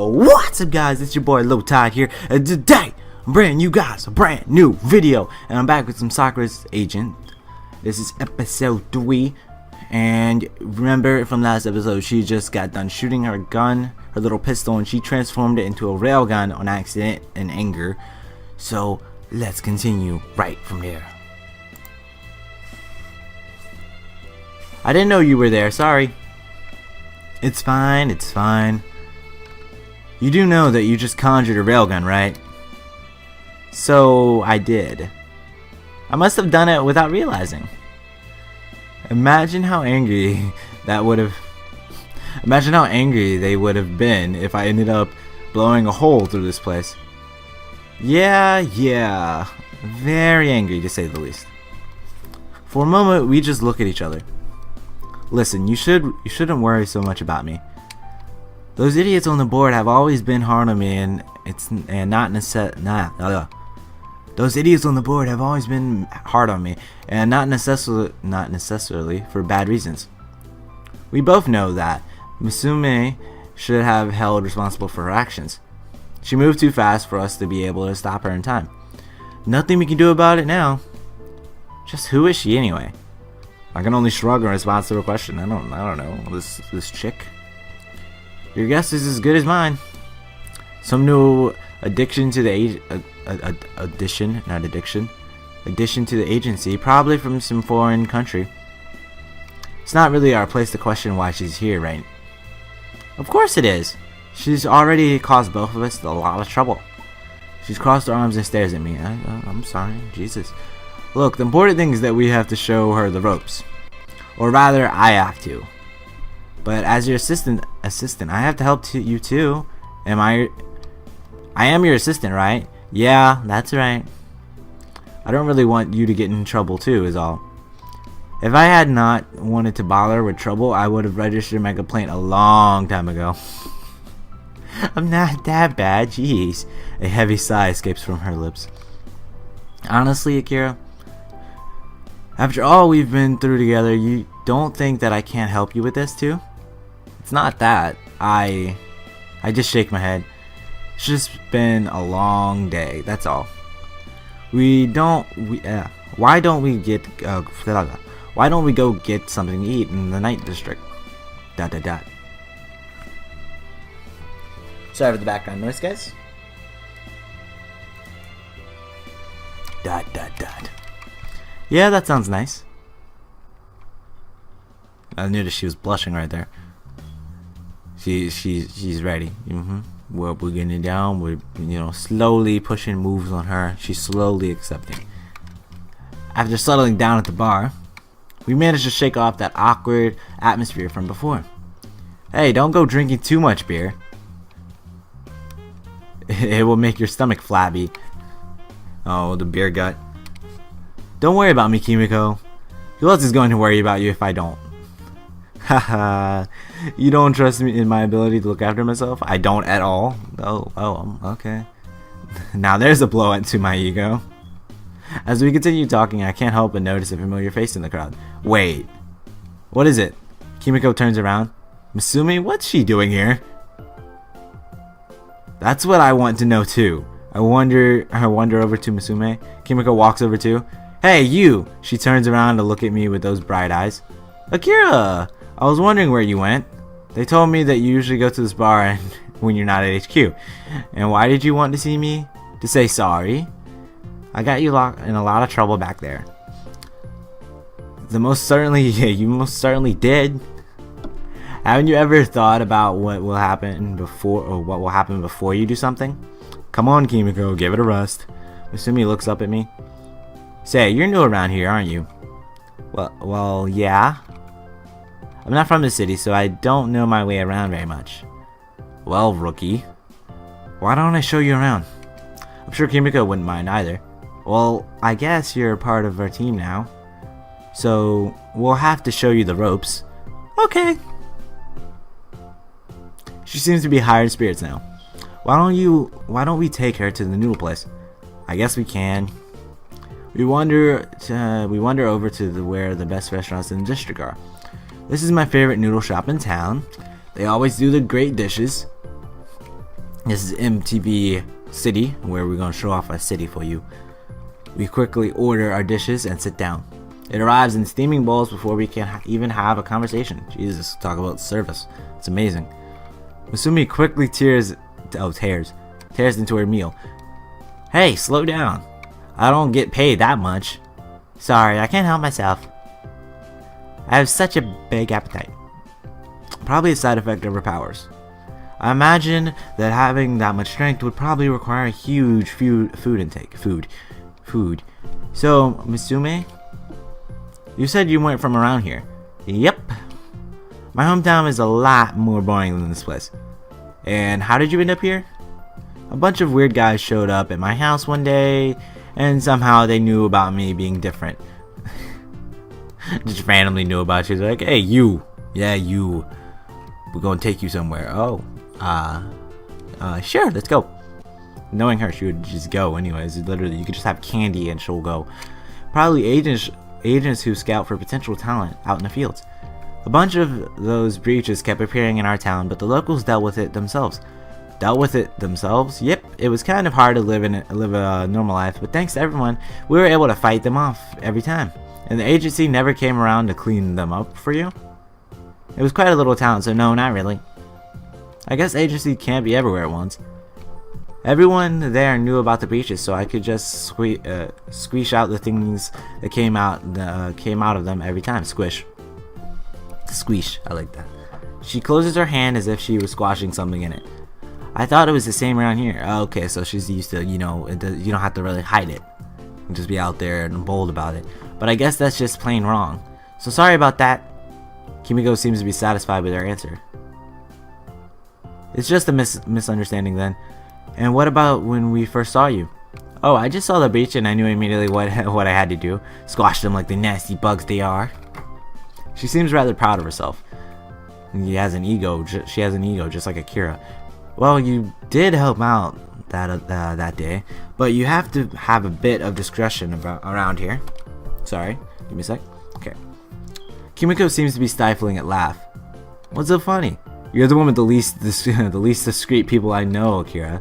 What's up, guys? It's your boy LowTide here, and today I'm bringing you guys a brand new video, and I'm back with some Sakura Agent. This is episode 3, and remember from last episode, she just got done shooting her gun, her little pistol, and she transformed it into a railgun on accident in anger. So let's continue right from there. I didn't know you were there, sorry. It's fine, it's fine. You do know that you just conjured a railgun, right? So I did. I must have done it without realizing. Imagine how angry that would have. Imagine how angry they would have been if I ended up blowing a hole through this place. Yeah. Very angry to say the least. For a moment, we just look at each other. Listen, you shouldn't worry so much about me. Those idiots on the board have always been hard on me, Those idiots on the board have always been hard on me, and not necessarily for bad reasons. We both know that Musume should have held responsible for her actions. She moved too fast for us to be able to stop her in time. Nothing we can do about it now. Just who is she anyway? I can only shrug in response to her question. I don't know. This chick. Your guess is as good as mine. Some new addition to the addition to the agency, probably from some foreign country. It's not really our place to question why she's here, right? Of course it is. She's already caused both of us a lot of trouble. She's crossed her arms and stares at me. I'm sorry, Jesus. Look, the important thing is that we have to show her the ropes, or rather, I have to. But as your assistant, I have to help you too. I am your assistant, right? Yeah, that's right. I don't really want you to get in trouble too, is all. If I had not wanted to bother with trouble, I would have registered my complaint a long time ago. I'm not that bad, jeez. A heavy sigh escapes from her lips. Honestly, Akira, after all we've been through together, you don't think that I can't help you with this too? It's not that. I just shake my head. It's just been a long day, that's all. Why don't we go get something to eat in the night district? ... Sorry for the background noise, guys. ... Yeah, that sounds nice. I knew that she was blushing right there. She's ready. We're getting it down. We're slowly pushing moves on her. She's slowly accepting. After settling down at the bar, we managed to shake off that awkward atmosphere from before. Hey, don't go drinking too much beer. It will make your stomach flabby. Oh, the beer gut. Don't worry about me, Kimiko. Who else is going to worry about you if I don't? Haha. You don't trust me in my ability to look after myself? I don't at all. Oh, okay. Now there's a blow to my ego. As we continue talking, I can't help but notice a familiar face in the crowd. Wait. What is it? Kimiko turns around. Musume, what's she doing here? That's what I want to know too. I wander over to Musume. Kimiko walks over too. Hey, you! She turns around to look at me with those bright eyes. Akira! I was wondering where you went. They told me that you usually go to this bar when you're not at HQ. And why did you want to see me? To say sorry? I got you locked in a lot of trouble back there. You most certainly did. Haven't you ever thought about what will happen before you do something? Come on, Kimiko, give it a rest. Misumi looks up at me. Say, you're new around here, aren't you? Well, yeah. I'm not from the city, so I don't know my way around very much. Well, rookie, why don't I show you around? I'm sure Kimiko wouldn't mind either. Well, I guess you're part of our team now, so we'll have to show you the ropes. Okay. She seems to be higher in spirits now. Why don't we take her to the noodle place? I guess we can. We wander over to where the best restaurants in the district are. This is my favorite noodle shop in town. They always do the great dishes. This is MTV City, where we're gonna show off our city for you. We quickly order our dishes and sit down. It arrives in steaming bowls before we can even have a conversation. Jesus, talk about service. It's amazing. Masumi quickly tears into her meal. Hey, slow down. I don't get paid that much. Sorry, I can't help myself. I have such a big appetite. Probably a side effect of her powers. I imagine that having that much strength would probably require a huge food intake. Food. So, Misume, you said you weren't from around here. Yep. My hometown is a lot more boring than this place. And how did you end up here? A bunch of weird guys showed up at my house one day, and somehow they knew about me being different. Just randomly knew about you. They're like, hey, you. Yeah, you. We're gonna take you somewhere. Oh. Sure, let's go. Knowing her, she would just go anyways. Literally, you could just have candy and she'll go. Probably agents who scout for potential talent out in the fields. A bunch of those breaches kept appearing in our town, but the locals dealt with it themselves. Yep, it was kind of hard to live a normal life, but thanks to everyone, we were able to fight them off every time. And the agency never came around to clean them up for you? It was quite a little town, so no, not really. I guess agency can't be everywhere at once. Everyone there knew about the breaches, so I could just squish out the things that came out of them every time. Squish. Squish. I like that. She closes her hand as if she was squashing something in it. I thought it was the same around here. Okay, so she's used to, you don't have to really hide it. You can just be out there and bold about it. But I guess that's just plain wrong. So sorry about that. Kimiko seems to be satisfied with her answer. It's just a misunderstanding then. And what about when we first saw you? Oh, I just saw the breach and I knew immediately what I had to do. Squash them like the nasty bugs they are. She seems rather proud of herself. She has an ego just like Akira. Well, you did help out that day, but you have to have a bit of discretion around here. Sorry, give me a sec. Okay. Kimiko seems to be stifling a laugh. What's so funny? You're the one with the least discreet people I know, Akira.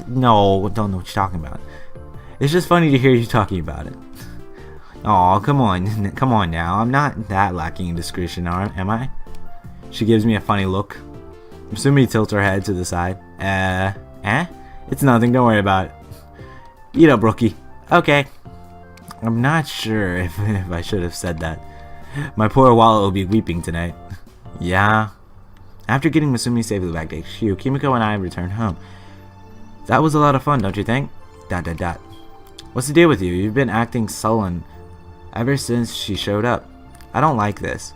No, don't know what you're talking about. It's just funny to hear you talking about it. Aw, come on now. I'm not that lacking in discretion, am I? She gives me a funny look. Sumi tilts her head to the side. It's nothing, don't worry about it. Eat up, rookie. Okay. I'm not sure if I should have said that. My poor wallet will be weeping tonight. Yeah. After getting Masumi safely back to HQ, Kimiko and I returned home. That was a lot of fun, don't you think? ... What's the deal with you? You've been acting sullen ever since she showed up. I don't like this.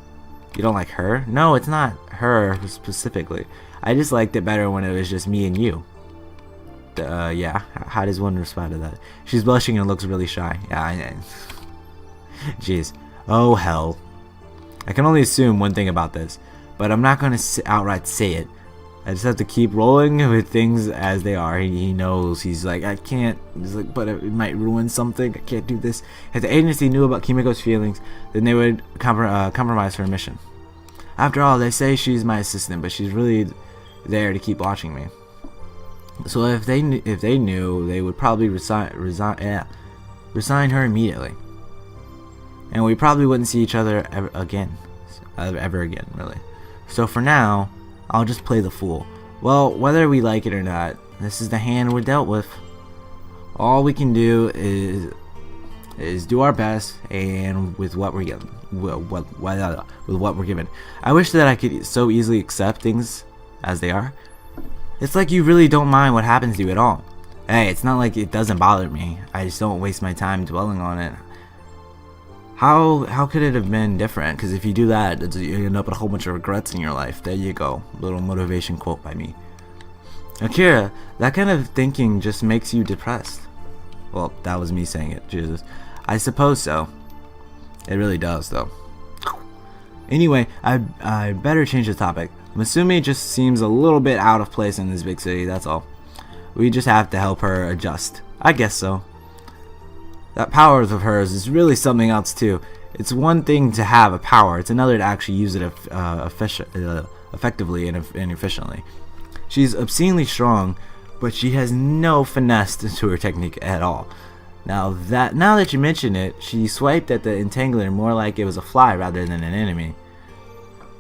You don't like her? No, it's not her specifically. I just liked it better when it was just me and you. Yeah. How does one respond to that? She's blushing and looks really shy. Yeah, jeez. Oh, hell. I can only assume one thing about this, but I'm not going to outright say it. I just have to keep rolling with things as they are. He knows. He's like, I can't. He's like, but it might ruin something. I can't do this. If the agency knew about Kimiko's feelings, then they would compromise her mission. After all, they say she's my assistant, but she's really there to keep watching me. So if they knew, they would probably resign her immediately, and we probably wouldn't see each other ever again, really. So for now, I'll just play the fool. Well, whether we like it or not, this is the hand we're dealt with. All we can do is do our best, and with what we're given. With what we're given. I wish that I could so easily accept things as they are. It's like you really don't mind what happens to you at all. Hey, it's not like it doesn't bother me. I just don't waste my time dwelling on it. How could it have been different? Because if you do that, you end up with a whole bunch of regrets in your life. There you go. Little motivation quote by me. Akira, that kind of thinking just makes you depressed. Well, that was me saying it. Jesus. I suppose so. It really does, though. Anyway, I better change the topic. Masumi just seems a little bit out of place in this big city, that's all. We just have to help her adjust. I guess so. That power of hers is really something else too. It's one thing to have a power, it's another to actually use it effectively and efficiently. She's obscenely strong, but she has no finesse to her technique at all. Now that you mention it, she swiped at the entangler more like it was a fly rather than an enemy.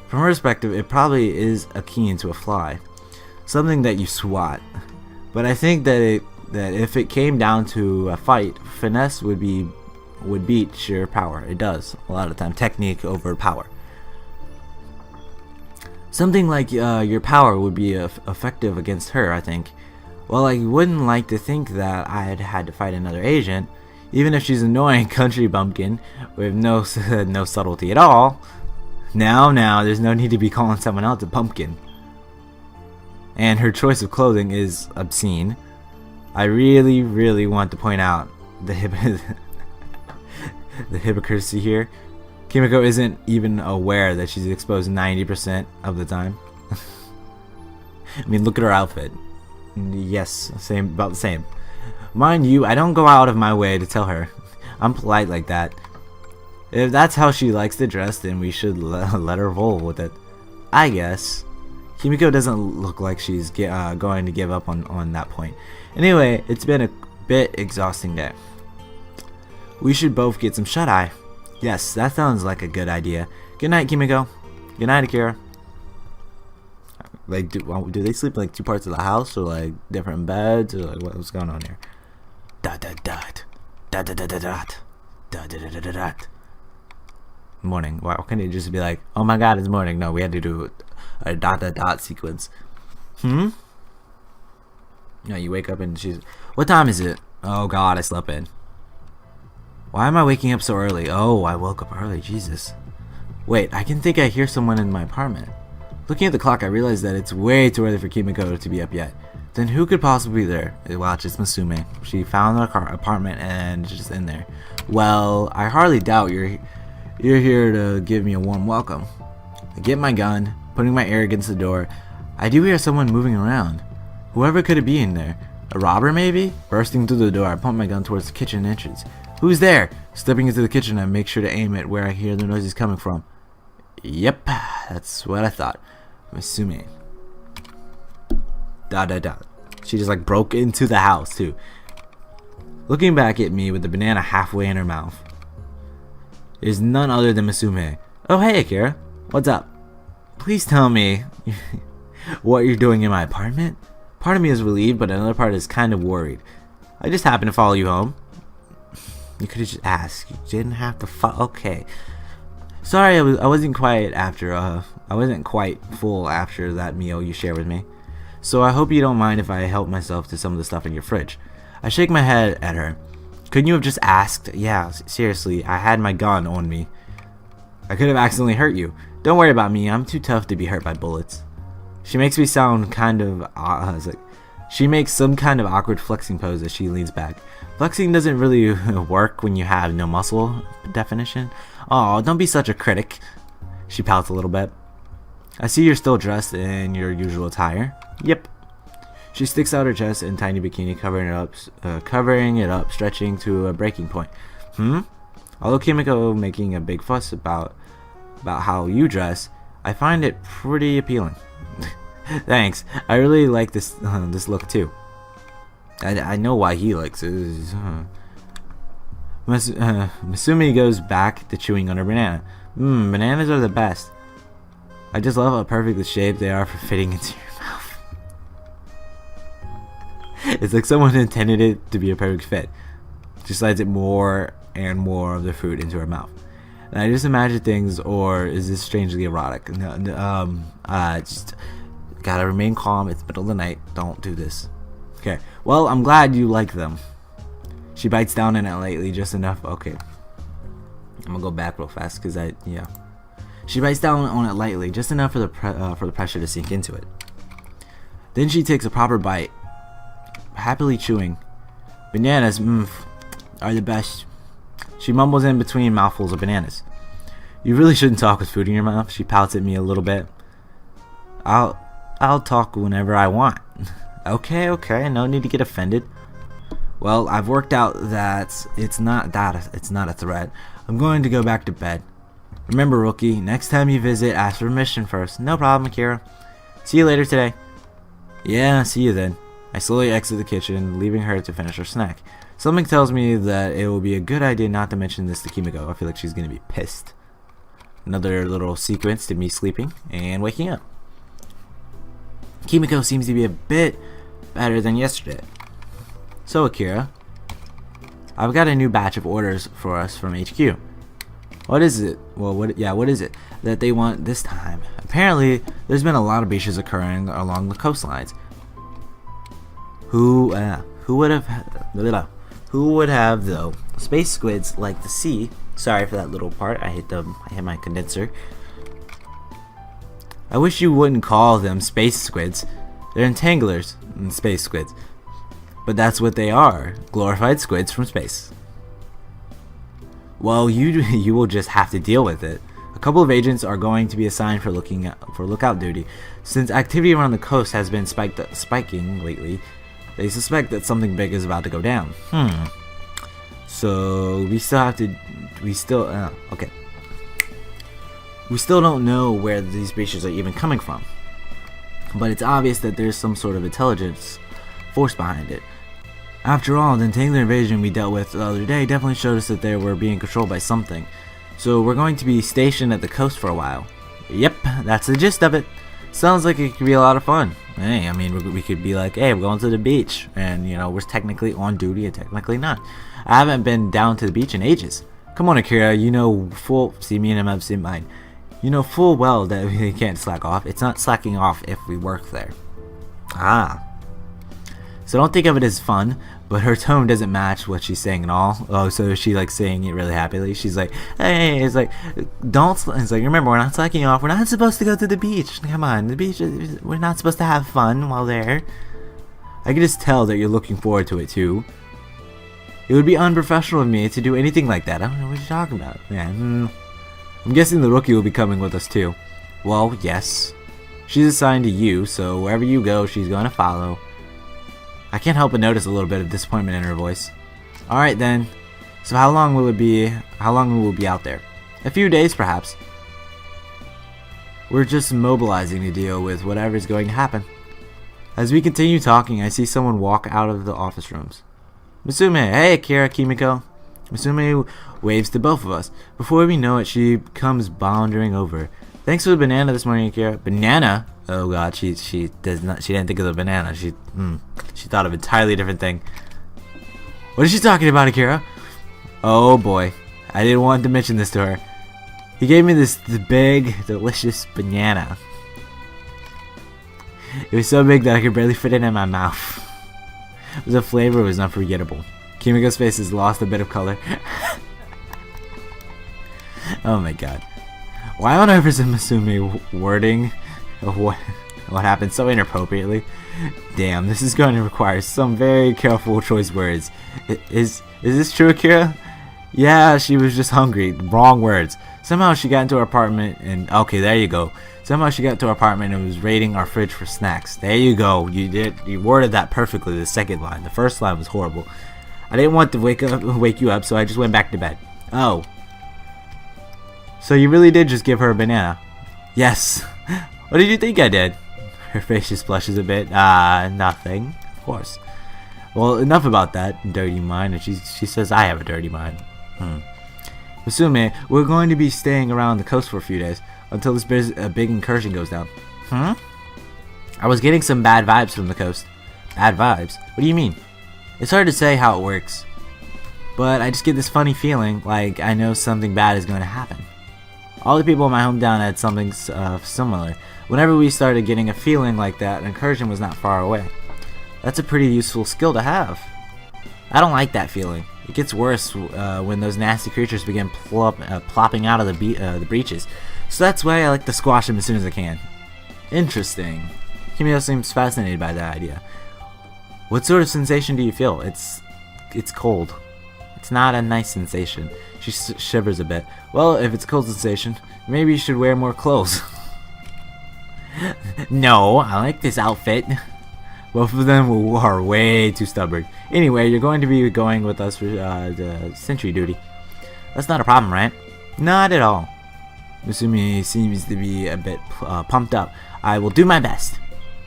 From her perspective, it probably is akin to a fly, something that you swat. But I think that if it came down to a fight, finesse would beat sheer power. It does a lot of the time, technique over power. Something like your power would be effective against her, I think. Well, I wouldn't like to think that I'd had to fight another agent, even if she's an annoying country bumpkin with no subtlety at all. Now, there's no need to be calling someone else a pumpkin. And her choice of clothing is obscene. I really want to point out the hypocrisy here. Kimiko isn't even aware that she's exposed 90% of the time. I mean, look at her outfit. Yes, about the same. Mind you, I don't go out of my way to tell her. I'm polite like that. If that's how she likes to dress, then we should let her roll with it, I guess. Kimiko doesn't look like she's going to give up on that point. Anyway, it's been a bit exhausting day. We should both get some shut-eye. Yes, that sounds like a good idea. Good night, Kimiko. Good night, Akira. Like, do they sleep in like 2 parts of the house, or like different beds, or like what's going on here? Dot dot dot dot dot dot dot dot dot dot dot dot. Morning. Why can't it just be like, oh my god, it's morning? No, we had to do a dot dot dot sequence. No, you wake up and she's. What time is it? Oh god, I slept in. Why am I waking up so early? Oh, I woke up early. Jesus. Wait, I can think I hear someone in my apartment. Looking at the clock, I realize that it's way too early for Kimiko to be up yet. Then who could possibly be there? Watch, it's Musume. She found her apartment and just in there. Well, I hardly doubt you're here to give me a warm welcome. I get my gun, putting my ear against the door. I do hear someone moving around. Whoever could it be in there? A robber, maybe? Bursting through the door, I point my gun towards the kitchen entrance. Who's there? Stepping into the kitchen, I make sure to aim it where I hear the noises coming from. Yep, that's what I thought. Musume. Dot dot dot. She just like broke into the house too. Looking back at me with the banana halfway in her mouth. Is none other than Musume. Oh hey Akira, what's up? Please tell me what you're doing in my apartment? Part of me is relieved, but another part is kind of worried. I just happened to follow you home. You could have just asked. You didn't have to okay. Sorry, I wasn't quite full after that meal you shared with me. So I hope you don't mind if I help myself to some of the stuff in your fridge. I shake my head at her. Couldn't you have just asked? Yeah, seriously, I had my gun on me. I could have accidentally hurt you. Don't worry about me, I'm too tough to be hurt by bullets. She makes me sound kind of she makes some kind of awkward flexing pose as she leans back. Flexing doesn't really work when you have no muscle definition. Oh, don't be such a critic. She pouts a little bit. I see you're still dressed in your usual attire. Yep. She sticks out her chest in tiny bikini, covering it up, stretching to a breaking point. Although Kimiko making a big fuss about how you dress, I find it pretty appealing. Thanks. I really like this look too. I know why he likes it. Musume goes back to chewing on her banana. Bananas are the best. I just love how perfectly shaped they are for fitting into your mouth. It's like someone intended it to be a perfect fit. She slides it more and more of the fruit into her mouth. And I just imagine things, or is this strangely erotic? Just gotta remain calm. It's the middle of the night. Don't do this. Okay. Well, I'm glad you like them. She bites down on it lightly, just enough. Okay. I'm gonna go back real fast because yeah. She bites down on it lightly, just enough for the pressure to sink into it. Then she takes a proper bite, happily chewing. Bananas, are the best. She mumbles in between mouthfuls of bananas. You really shouldn't talk with food in your mouth. She pouts at me a little bit. I'll talk whenever I want. Okay, no need to get offended. Well, I've worked out that it's not a threat. I'm going to go back to bed. Remember, rookie, next time you visit, ask for permission first. No problem, Akira. See you later today. Yeah, see you then. I slowly exit the kitchen, leaving her to finish her snack. Something tells me that it will be a good idea not to mention this to Kimiko. I feel like she's gonna be pissed. Another little sequence to me sleeping and waking up. Kimiko seems to be a bit better than yesterday. So Akira, I've got a new batch of orders for us from HQ. What is it? Well, what is it that they want this time? Apparently, there's been a lot of breaches occurring along the coastlines. Who would have though? Space squids like the sea. Sorry for that little part. I hit my condenser. I wish you wouldn't call them space squids. They're entanglers and space squids. But that's what they are. Glorified squids from space. Well, you will just have to deal with it. A couple of agents are going to be assigned for lookout duty. Since activity around the coast has been spiking lately, they suspect that something big is about to go down. So we still don't know where these breaches are even coming from. But it's obvious that there's some sort of intelligence force behind it. After all, the Entangler invasion we dealt with the other day definitely showed us that they were being controlled by something. So we're going to be stationed at the coast for a while. Yep, that's the gist of it. Sounds like it could be a lot of fun. Hey, I mean, we could be like, hey, we're going to the beach. And, you know, we're technically on duty and technically not. I haven't been down to the beach in ages. Come on, Akira, you know see me and him have the same mind. You know full well that we can't slack off. It's not slacking off if we work there. So don't think of it as fun, but her tone doesn't match what she's saying at all. Oh, so is she like saying it really happily? She's like, hey, it's like, it's like, remember, we're not slacking off. We're not supposed to go to the beach. Come on, the beach, we're not supposed to have fun while there. I can just tell that you're looking forward to it too. It would be unprofessional of me to do anything like that. I don't know what you're talking about. Yeah, I'm guessing the rookie will be coming with us too. Well, yes. She's assigned to you, so wherever you go, she's going to follow. I can't help but notice a little bit of disappointment in her voice. Alright then. So how long will we be out there? A few days perhaps. We're just mobilizing to deal with whatever's going to happen. As we continue talking, I see someone walk out of the office rooms. Musume, hey Akira, Kimiko. Musume waves to both of us. Before we know it, she comes wandering over. Thanks for the banana this morning, Akira. Banana? Oh god, she didn't think of the banana. She thought of an entirely different thing. What is she talking about, Akira? Oh boy, I didn't want to mention this to her. He gave me the big, delicious banana. It was so big that I could barely fit it in my mouth. The flavor was unforgettable. Kimiko's face has lost a bit of color. Oh my god. Why on earth is Musume wording what happened so inappropriately? Damn, this is going to require some very careful choice words. Is this true, Akira? Yeah, she was just hungry. Wrong words. Somehow she got into her apartment and... Okay, there you go. Somehow she got into her apartment and was raiding our fridge for snacks. There you go. You worded that perfectly, the second line. The first line was horrible. I didn't want to wake you up, so I just went back to bed. Oh. So you really did just give her a banana? Yes. What did you think I did? Her face just flushes a bit. Nothing. Of course. Well, enough about that dirty mind. And she says I have a dirty mind. Musume, we're going to be staying around the coast for a few days until this big incursion goes down. I was getting some bad vibes from the coast. Bad vibes? What do you mean? It's hard to say how it works, but I just get this funny feeling like I know something bad is going to happen. All the people in my hometown had something similar. Whenever we started getting a feeling like that, an incursion was not far away. That's a pretty useful skill to have. I don't like that feeling. It gets worse when those nasty creatures begin plopping out of the breaches. So that's why I like to squash them as soon as I can. Interesting. Kimiko seems fascinated by that idea. What sort of sensation do you feel? It's cold. It's not a nice sensation. She shivers a bit. Well, if it's a cold sensation, maybe you should wear more clothes. No, I like this outfit. Both of them are way too stubborn. Anyway, you're going to be going with us for the sentry duty. That's not a problem, right? Not at all. Musume seems to be a bit pumped up. I will do my best.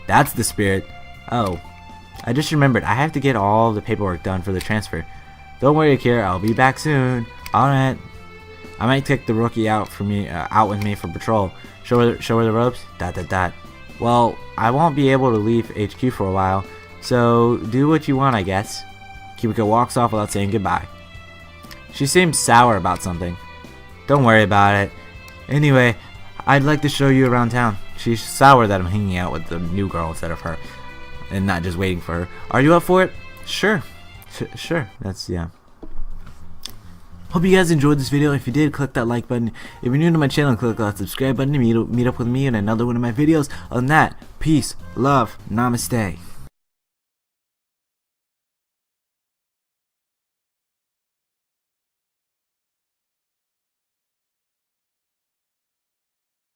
That's the spirit. Oh. I just remembered I have to get all the paperwork done for the transfer. Don't worry, Akira, I'll be back soon. Alright. I might take the rookie out with me for patrol. Show her the ropes? ... Well, I won't be able to leave HQ for a while, so do what you want, I guess. Kimiko walks off without saying goodbye. She seems sour about something. Don't worry about it. Anyway, I'd like to show you around town. She's sour that I'm hanging out with the new girl instead of her, and not just waiting for her. Are you up for it? Sure. Sure. That's, yeah. Hope you guys enjoyed this video. If you did, click that like button. If you're new to my channel, click that subscribe button to meet up with me in another one of my videos. Other than that, peace, love, namaste.